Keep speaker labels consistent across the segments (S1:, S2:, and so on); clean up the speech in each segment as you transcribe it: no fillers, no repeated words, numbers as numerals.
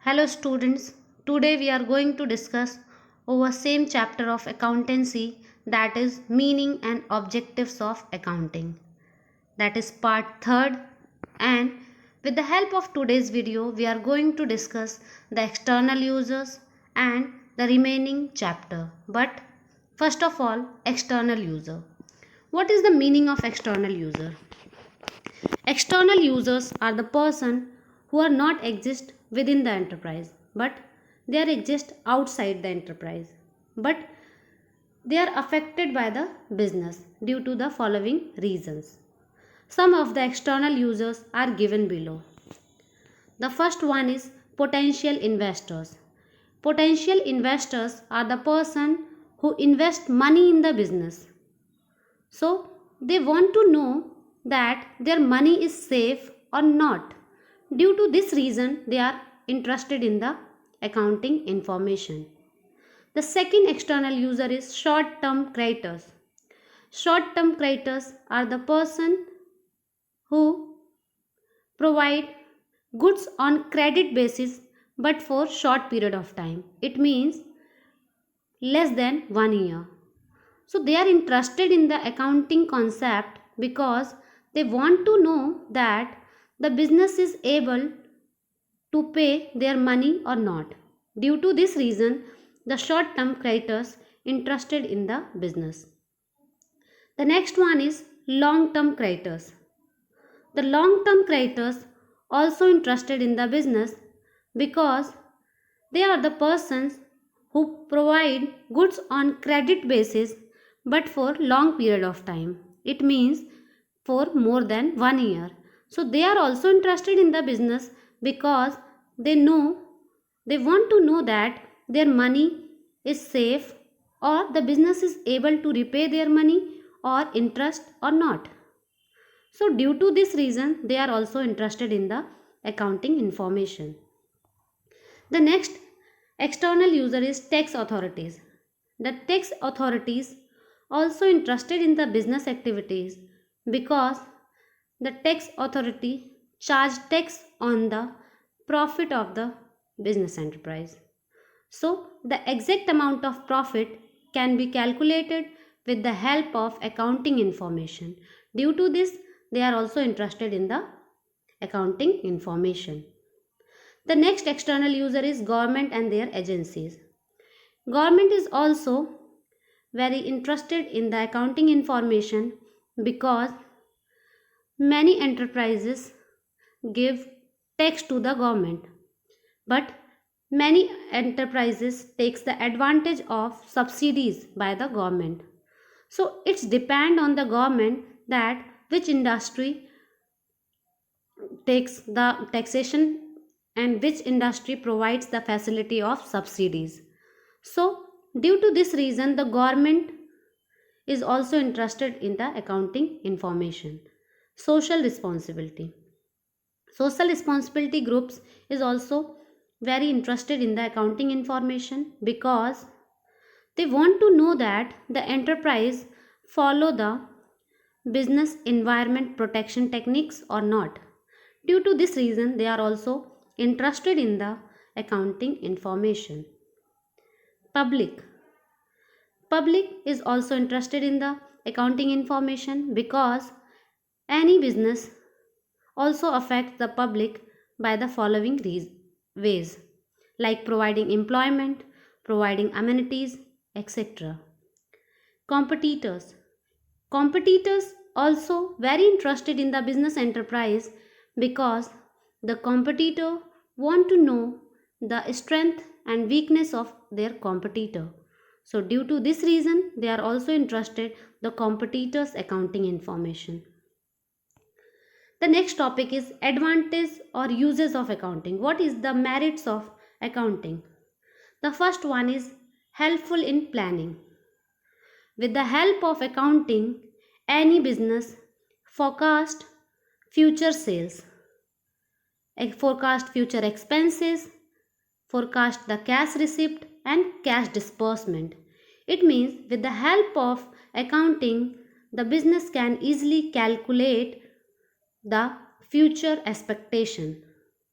S1: Hello students, today we are going to discuss over same chapter of accountancy, that is meaning and objectives of accounting. That is part 3rd, and with the help of today's video we are going to discuss the external users and the remaining chapter. But first of all, external user. What is the meaning of external user? External users are the person who are not exist within the enterprise, but they are exist outside the enterprise, but they are affected by the business due to the following reasons. Some of the external users are given below. The first one is potential investors. Potential investors are the person who invest money in the business. So they want to know that their money is safe or not. Due to this reason, they are interested in the accounting information. The second external user is short-term creditors. Short-term creditors are the person who provide goods on credit basis but for short period of time. It means less than 1 year. So they are interested in the accounting concept because they want to know that the business is able to pay their money or not. Due to this reason, the short-term creditors interested in the business. The next one is long-term creditors. The long-term creditors also interested in the business because they are the persons who provide goods on credit basis but for long period of time. It means for more than 1 year. So they are also interested in the business because they want to know that their money is safe or the business is able to repay their money or interest or not. So due to this reason, they are also interested in the accounting information. The next external user is tax authorities. The tax authorities also interested in the business activities because the tax authority charge tax on the profit of the business enterprise. So the exact amount of profit can be calculated with the help of accounting information. Due to this, they are also interested in the accounting information. The next external user is government and their agencies. Government is also very interested in the accounting information because many enterprises give tax to the government, but many enterprises takes the advantage of subsidies by the government. So it's depend on the government that which industry takes the taxation and which industry provides the facility of subsidies. So due to this reason, the government is also interested in the accounting information. Social responsibility. Social responsibility groups is also very interested in the accounting information because they want to know that the enterprise follow the business environment protection techniques or not. Due to this reason, they are also interested in the accounting information. Public. Public is also interested in the accounting information because any business also affects the public by the following ways, like providing employment, providing amenities, etc. Competitors. Competitors also very interested in the business enterprise because the competitor want to know the strength and weakness of their competitor. So due to this reason, they are also interested the competitors accounting information. The next topic is advantage or uses of accounting. What is the merits of accounting? The first one is helpful in planning. With the help of accounting, any business forecast future sales, forecast future expenses, forecast the cash receipt and cash disbursement. It means with the help of accounting, the business can easily calculate the future expectation.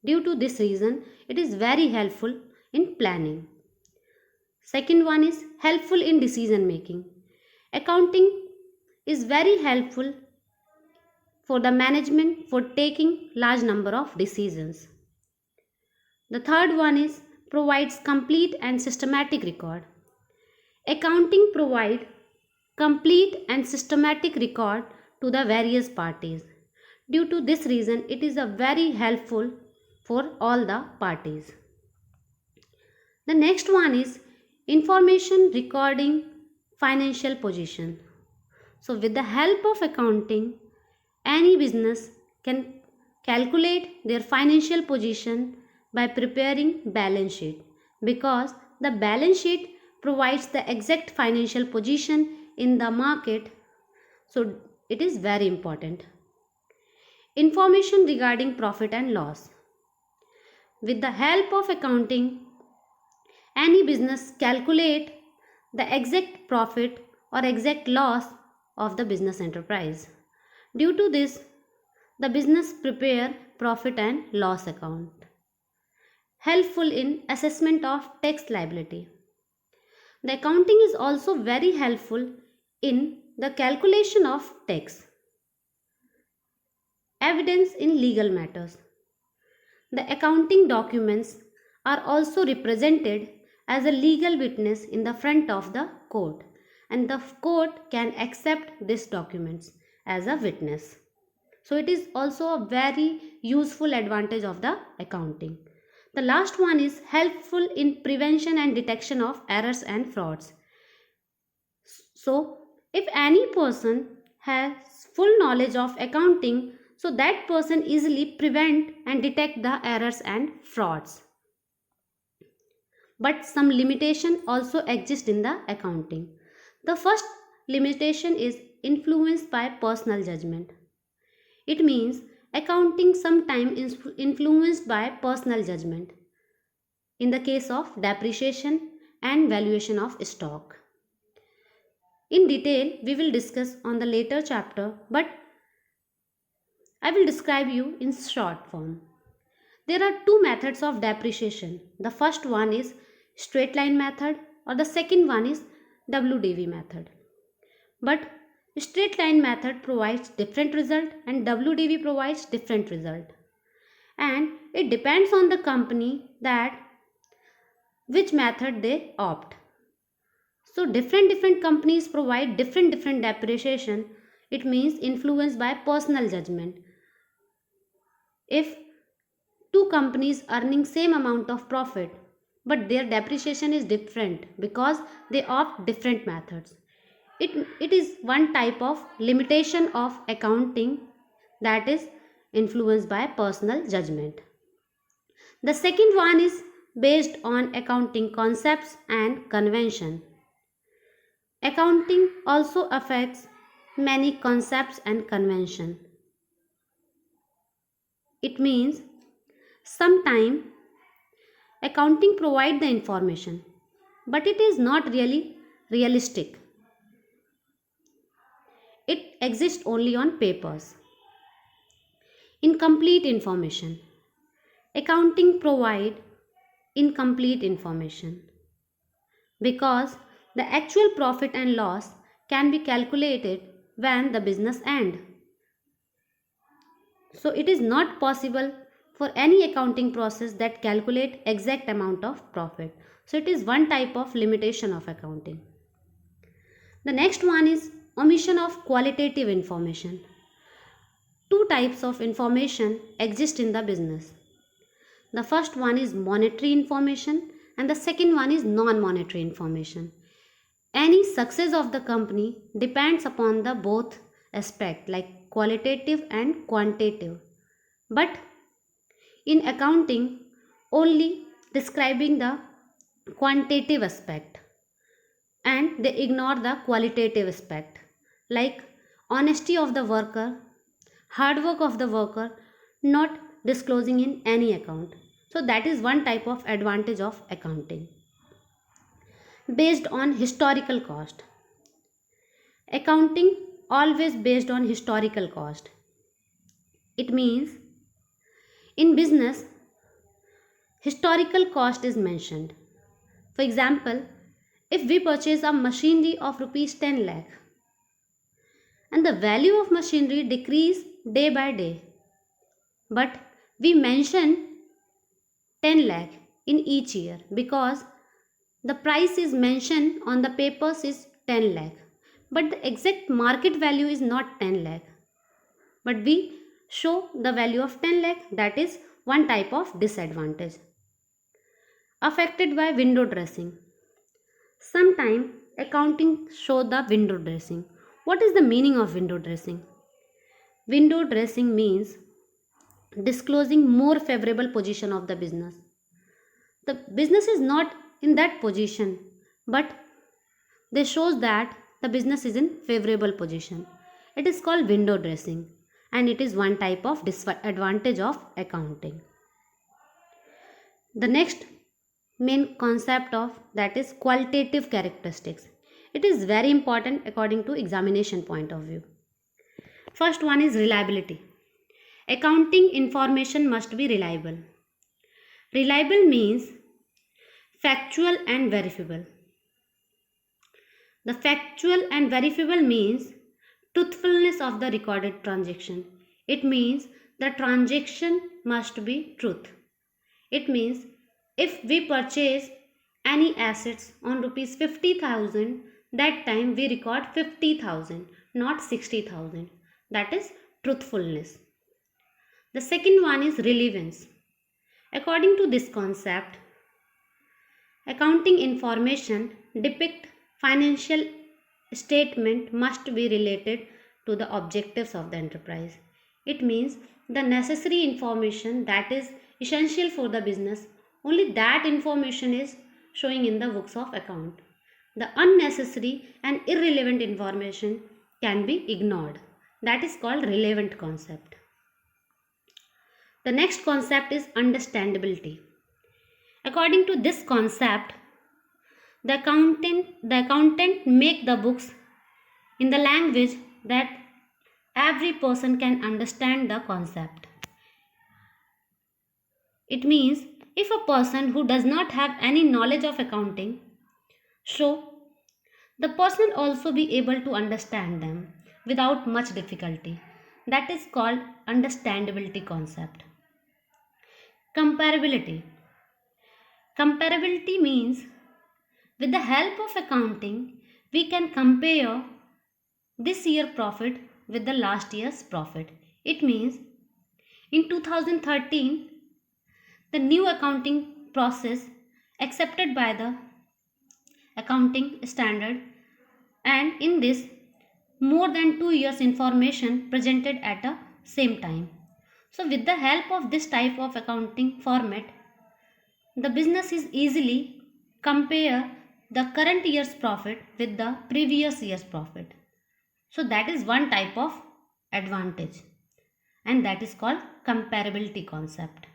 S1: Due to this reason, it is very helpful in planning. Second one is helpful in decision making. Accounting is very helpful for the management for taking large number of decisions. The third one is provides complete and systematic record. Accounting provide complete and systematic record to the various parties. Due to this reason, it is a very helpful for all the parties. The next one is information recording financial position. So with the help of accounting, any business can calculate their financial position by preparing balance sheet, because the balance sheet provides the exact financial position in the market. So it is very important. Information regarding profit and loss. With the help of accounting, any business calculate the exact profit or exact loss of the business enterprise. Due to this, the business prepare profit and loss account. Helpful in assessment of tax liability. The accounting is also very helpful in the calculation of tax. Evidence in legal matters. The accounting documents are also represented as a legal witness in the front of the court, and the court can accept these documents as a witness. So it is also a very useful advantage of the accounting. The last one is helpful in prevention and detection of errors and frauds. So if any person has full knowledge of accounting, so that person easily prevent and detect the errors and frauds. But some limitation also exist in the accounting. The first limitation is influenced by personal judgment. It means accounting sometimes is influenced by personal judgment in the case of depreciation and valuation of stock. In detail, we will discuss on the later chapter, but I will describe you in short form. There are two methods of depreciation. The first one is straight line method, or the second one is WDV method. But straight line method provides different result and WDV provides different result. And it depends on the company that which method they opt. So different companies provide different depreciation. It means influenced by personal judgment. If two companies earning same amount of profit, but their depreciation is different because they opt different methods, it is one type of limitation of accounting, that is influenced by personal judgment. The second one is based on accounting concepts and convention. Accounting also affects many concepts and convention. It means sometimes accounting provide the information, but it is not really realistic. It exists only on papers. Incomplete information. Accounting provide incomplete information because the actual profit and loss can be calculated when the business ends. So it is not possible for any accounting process that calculate exact amount of profit. So it is one type of limitation of accounting. The next one is omission of qualitative information. Two types of information exist in the business. The first one is monetary information and the second one is non-monetary information. Any success of the company depends upon the both aspect, like qualitative and quantitative. But in accounting, only describing the quantitative aspect and they ignore the qualitative aspect, like honesty of the worker, hard work of the worker, not disclosing in any account. So that is one type of advantage of accounting. Based on historical cost. Accounting always based on historical cost. It means in business, historical cost is mentioned. For example, if we purchase a machinery of rupees 10 lakh and the value of machinery decrease day by day, but we mention 10 lakh in each year because the price is mentioned on the papers is 10 lakh, but the exact market value is not 10 lakh, but we show the value of 10 lakh. That is one type of disadvantage. Affected by window dressing. Sometime accounting show the window dressing. What is the meaning of window dressing? Window dressing means disclosing more favorable position of the business. The business is not in that position, but they shows that the business is in favorable position. It is called window dressing and it is one type of disadvantage of accounting. The next main concept of that is qualitative characteristics. It is very important according to examination point of view. First one is reliability. Accounting information must be reliable. Reliable means factual and verifiable. The factual and verifiable means truthfulness of the recorded transaction. It means the transaction must be truth. It means if we purchase any assets on rupees 50,000, that time we record 50,000, not 60,000. That is truthfulness. The second one is relevance. According to this concept, accounting information depict financial statement must be related to the objectives of the enterprise. It means the necessary information that is essential for the business, only that information is showing in the books of account. The unnecessary and irrelevant information can be ignored. That is called relevant concept. The next concept is understandability. According to this concept, the accountant make the books in the language that every person can understand the concept. It means if a person who does not have any knowledge of accounting, so the person also be able to understand them without much difficulty. That is called understandability concept. Comparability. Comparability means with the help of accounting, we can compare this year profit with the last year's profit. It means in 2013, the new accounting process accepted by the accounting standard, and in this more than 2 years information presented at a same time. So with the help of this type of accounting format, the business is easily compare the current year's profit with the previous year's profit. So that is one type of advantage and that is called comparability concept.